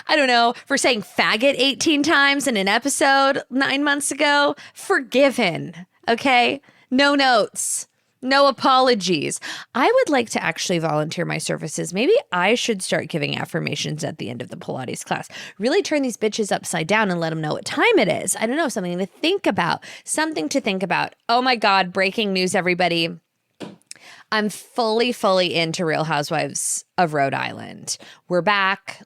I don't know, for saying faggot 18 times in an episode 9 months ago. Forgiven. Okay? No notes. No apologies. I would like to actually volunteer my services. Maybe I should start giving affirmations at the end of the Pilates class. Really turn these bitches upside down and let them know what time it is. I don't know, something to think about. Something to think about. Oh my God, breaking news, everybody. I'm fully into Real Housewives of Rhode Island. We're back.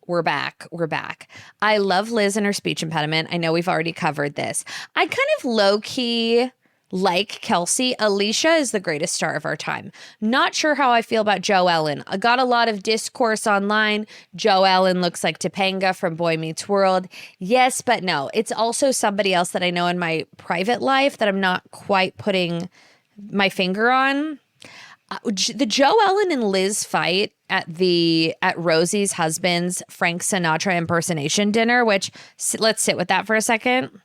I love Liz and her speech impediment. I know we've already covered this. I kind of low-key like Kelsey. Alicia is the greatest star of our time. Not sure how I feel about Joe Ellen. I got a lot of discourse online. Joe Ellen looks like Topanga from Boy Meets World. Yes, but no. It's also somebody else that I know in my private life that I'm not quite putting my finger on. The Joe Ellen and Liz fight at Rosie's husband's Frank Sinatra impersonation dinner, which let's sit with that for a second.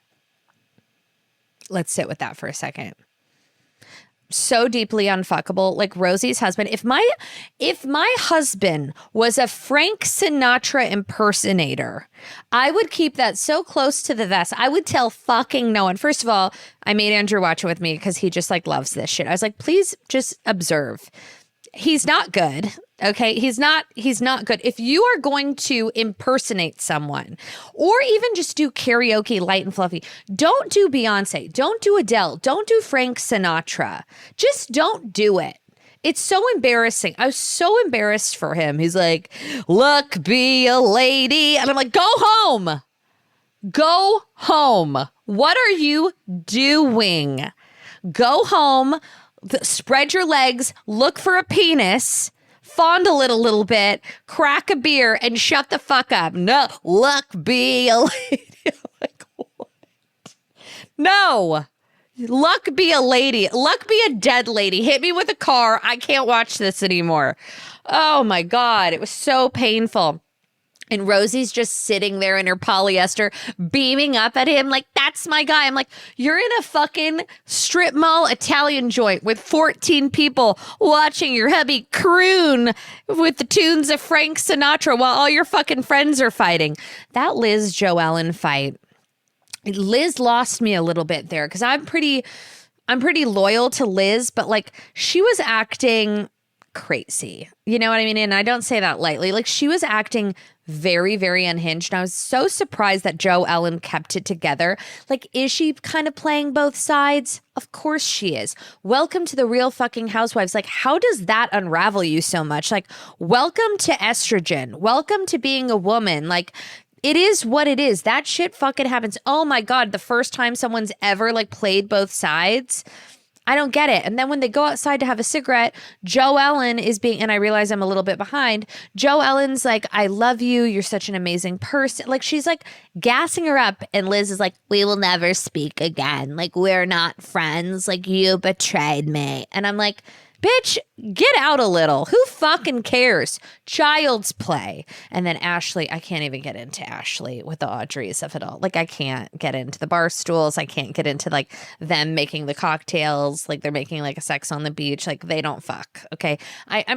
So deeply unfuckable. Like Rosie's husband. If my husband was a Frank Sinatra impersonator, I would keep that so close to the vest. I would tell fucking no one. First of all, I made Andrew watch it with me because he just like loves this shit. I was like, please just observe. He's not good. Okay. He's not good. If you are going to impersonate someone or even just do karaoke light and fluffy, don't do Beyonce. Don't do Adele. Don't do Frank Sinatra. Just don't do it. It's so embarrassing. I was so embarrassed for him. He's like, look, be a lady. And I'm like, go home. Go home. What are you doing? Go home. Spread your legs. Look for a penis. Fondle it a little bit, crack a beer, and shut the fuck up. No, look, be a lady. Like, what? No. Luck be a lady. Luck be a dead lady. Hit me with a car. I can't watch this anymore. Oh my God. It was so painful. And Rosie's just sitting there in her polyester, beaming up at him like, that's my guy. I'm like, you're in a fucking strip mall Italian joint with 14 people watching your hubby croon with the tunes of Frank Sinatra while all your fucking friends are fighting. That Liz Joe Ellen fight, Liz lost me a little bit there because I'm pretty loyal to Liz, but like she was acting crazy. You know what I mean? And I don't say that lightly. Like she was acting very, very unhinged. And I was so surprised that Joe Ellen kept it together. Like, is she kind of playing both sides? Of course she is. Welcome to the Real fucking Housewives. Like, how does that unravel you so much? Like, welcome to estrogen. Welcome to being a woman. Like, it is what it is. That shit fucking happens. Oh my God. The first time someone's ever like played both sides. I don't get it. And then when they go outside to have a cigarette, Joe Ellen is being, and I realize I'm a little bit behind. Joe Ellen's like, I love you. You're such an amazing person. Like she's like gassing her up. And Liz is like, we will never speak again. Like we're not friends. Like you betrayed me. And I'm like, bitch, get out a little. Who fucking cares? Child's play. And then Ashley, I can't even get into Ashley with the Audreys of it all. Like I can't get into the bar stools. I can't get into like them making the cocktails. Like they're making like a sex on the beach. Like they don't fuck. Okay.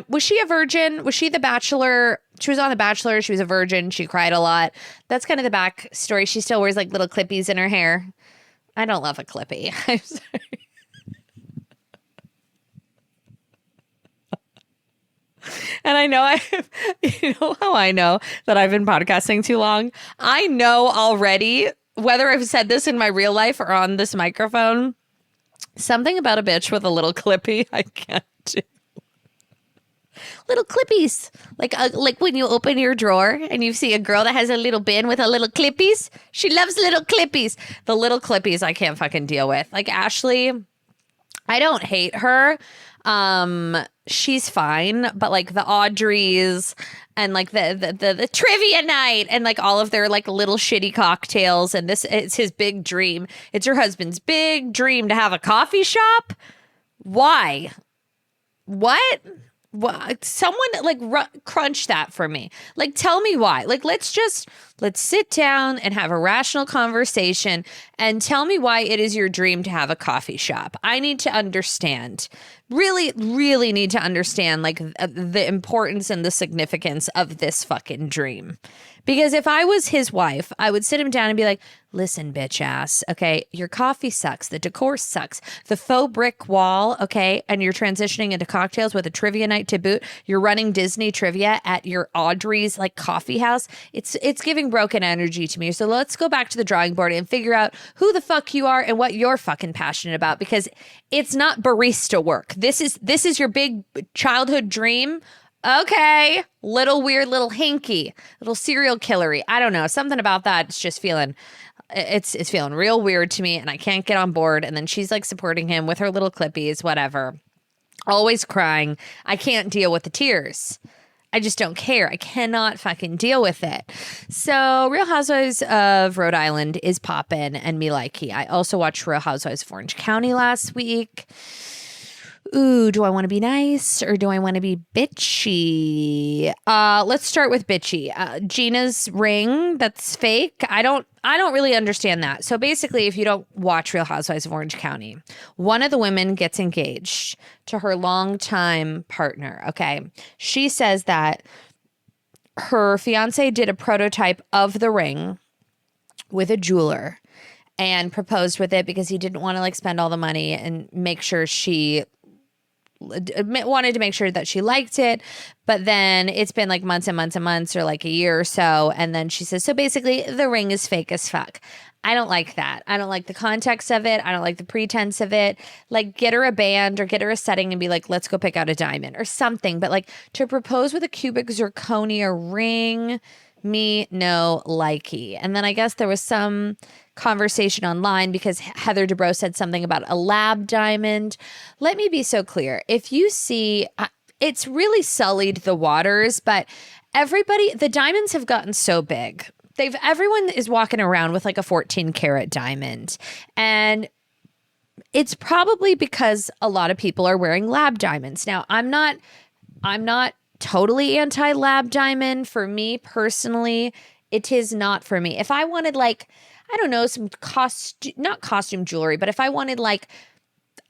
Was she a virgin? Was she the Bachelor? She was on The Bachelor. She was a virgin. She cried a lot. That's kind of the back story. She still wears like little clippies in her hair. I don't love a clippy. I'm sorry. And I know you know how I know that I've been podcasting too long? I know already, whether I've said this in my real life or on this microphone, Something about a bitch with a little clippy, I can't do. Little clippies. Like when you open your drawer and you see a girl that has a little bin with a little clippies. She loves little clippies. The little clippies I can't fucking deal with. Like Ashley, I don't hate her. She's fine, but like the Audreys and like the trivia night and like all of their like little shitty cocktails, and this, it's his big dream. It's her husband's big dream to have a coffee shop. Why? What? Someone like crunch that for me. Like, tell me why. Like, let's sit down and have a rational conversation and tell me why it is your dream to have a coffee shop. I need to understand. Really, really need to understand like the importance and the significance of this fucking dream. Because if I was his wife, I would sit him down and be like, listen, bitch ass, okay, your coffee sucks. The decor sucks. The faux brick wall, okay, and you're transitioning into cocktails with a trivia night to boot. You're running Disney trivia at your Audrey's like coffee house. It's giving broken energy to me. So let's go back to the drawing board and figure out who the fuck you are and what you're fucking passionate about, because it's not barista work. This is your big childhood dream. Okay, little weird, little hinky, little serial killery. I don't know. Something about that. It's just feeling, it's feeling real weird to me, and I can't get on board. And then she's like supporting him with her little clippies, whatever. Always crying. I can't deal with the tears. I just don't care. I cannot fucking deal with it. So Real Housewives of Rhode Island is poppin' and me likey. I also watched Real Housewives of Orange County last week. Ooh, do I want to be nice or do I want to be bitchy? Let's start with bitchy. Gina's ring, that's fake. I don't really understand that. So basically, if you don't watch Real Housewives of Orange County, one of the women gets engaged to her longtime partner, okay? She says that her fiance did a prototype of the ring with a jeweler and proposed with it because he didn't want to like spend all the money and make sure she wanted to make sure that she liked it. But then it's been like months and months and months, or like a year or so, and then she says, so basically the ring is fake as fuck. I don't like that. I don't like the context of it. I don't like the pretense of it. Like, get her a band or get her a setting and be like, let's go pick out a diamond or something. But like, to propose with a cubic zirconia ring, me no likey. And then I guess there was some conversation online because Heather Dubrow said something about a lab diamond. Let me be so clear. If you see, it's really sullied the waters, but the diamonds have gotten so big. Everyone is walking around with like a 14 karat diamond. And it's probably because a lot of people are wearing lab diamonds. Now, I'm not totally anti-lab diamond. For me personally, it is not for me. If I wanted like, I don't know, some not costume jewelry, but if I wanted like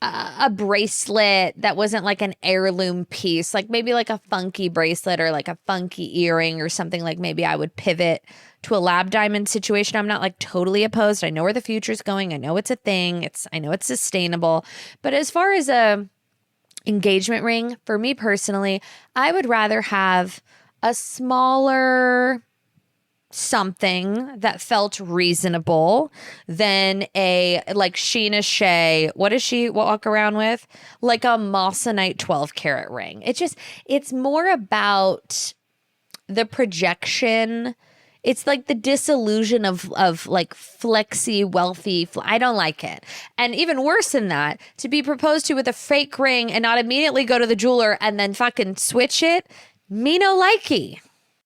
a bracelet that wasn't like an heirloom piece, like maybe like a funky bracelet or like a funky earring or something, like maybe I would pivot to a lab diamond situation. I'm not like totally opposed. I know where the future's going. I know it's a thing. I know it's sustainable. But as far as a engagement ring, for me personally, I would rather have a smaller something that felt reasonable than a like Sheena Shea. What does she walk around with? Like a Moissanite 12 karat ring. It's more about the projection. It's like the disillusion of like flexy, wealthy. I don't like it. And even worse than that, to be proposed to with a fake ring and not immediately go to the jeweler and then fucking switch it, me no likey.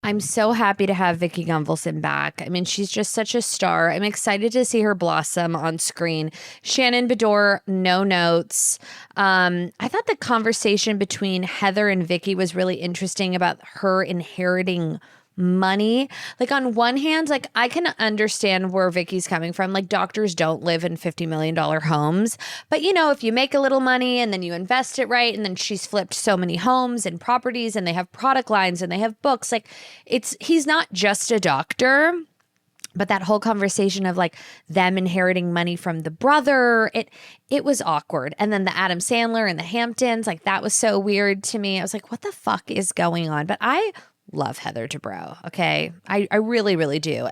I'm so happy to have Vicki Gunvalson back. I mean, she's just such a star. I'm excited to see her blossom on screen. Shannon Bedore, no notes. I thought the conversation between Heather and Vicki was really interesting about her inheriting money. Like, on one hand, like, I can understand where Vicky's coming from. Like, doctors don't live in $50 million homes. But, you know, if you make a little money and then you invest it right, and then she's flipped so many homes and properties, and they have product lines and they have books, like, he's not just a doctor. But that whole conversation of like them inheriting money from the brother, it was awkward. And then the Adam Sandler and the Hamptons, like, that was so weird to me. I was like, what the fuck is going on? But I love Heather Dubrow. Okay. I really, really do.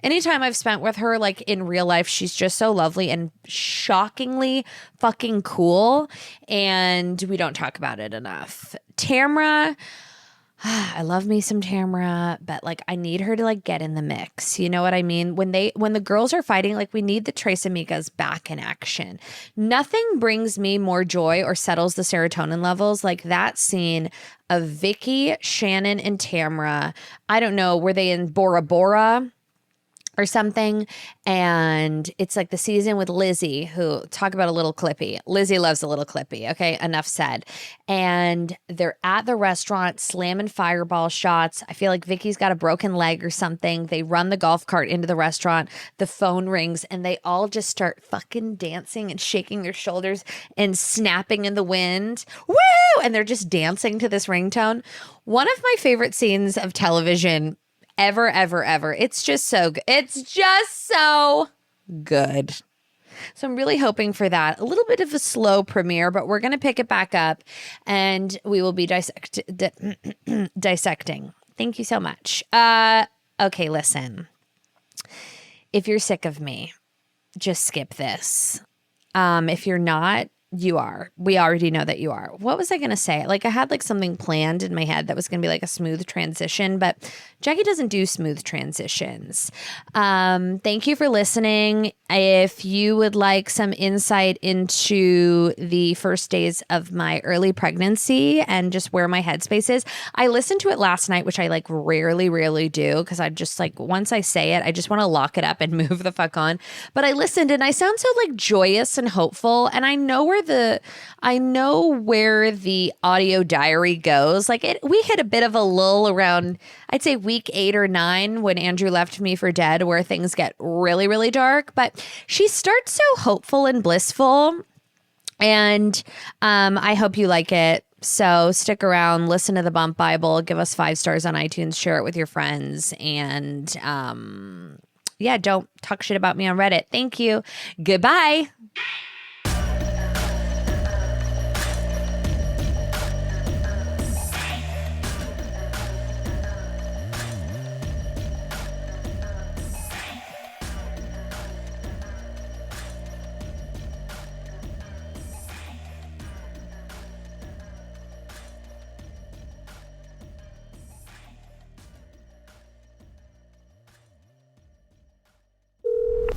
Anytime I've spent with her, like in real life, she's just so lovely and shockingly fucking cool. And we don't talk about it enough. Tamra, I love me some Tamra, but like I need her to like get in the mix. You know what I mean? When the girls are fighting, like we need the Trace Amigas back in action. Nothing brings me more joy or settles the serotonin levels like that scene of Vicky, Shannon, and Tamra. I don't know, were they in Bora Bora or something? And it's like the season with Lizzie, who talk about a little clippy. Lizzie loves a little clippy. Okay, enough said. And they're at the restaurant slamming fireball shots. I feel like Vicky's got a broken leg or something. They run the golf cart into the restaurant. The phone rings and they all just start fucking dancing and shaking their shoulders and snapping in the wind. Woo! And they're just dancing to this ringtone. One of my favorite scenes of television ever, ever, ever. It's just so good. It's just so good. So I'm really hoping for that. A little bit of a slow premiere, but we're going to pick it back up and we will be dissecting. Thank you so much. Okay, listen. If you're sick of me, just skip this. If you're not, you are. We already know that you are. What was I going to say? Like I had like something planned in my head that was going to be like a smooth transition, but Jackie doesn't do smooth transitions. Thank you for listening. If you would like some insight into the first days of my early pregnancy and just where my headspace is, I listened to it last night, which I like rarely do because I just like once I say it, I just want to lock it up and move the fuck on. But I listened and I sound so like joyous and hopeful, and I know where the audio diary goes. Like we hit a bit of a lull around, I'd say week 8 or 9 when Andrew left me for dead, where things get really, really dark. But she starts so hopeful and blissful, and I hope you like it. So stick around, listen to the Bump Bible, give us 5 stars on iTunes, share it with your friends, and yeah, don't talk shit about me on Reddit. Thank you. Goodbye.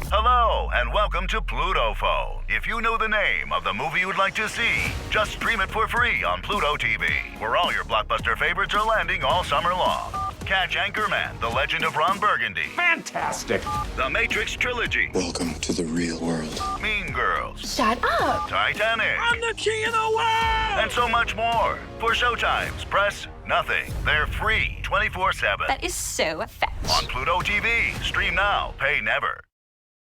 Hello, and welcome to Pluto Phone. If you know the name of the movie you would like to see, just stream it for free on Pluto TV, where all your blockbuster favorites are landing all summer long. Catch Anchorman, The Legend of Ron Burgundy. Fantastic. The Matrix Trilogy. Welcome to the real world. Mean Girls. Shut up. Titanic. I'm the king of the world. And so much more. For showtimes, press nothing. They're free 24/7. That is so fetch. On Pluto TV. Stream now, pay never.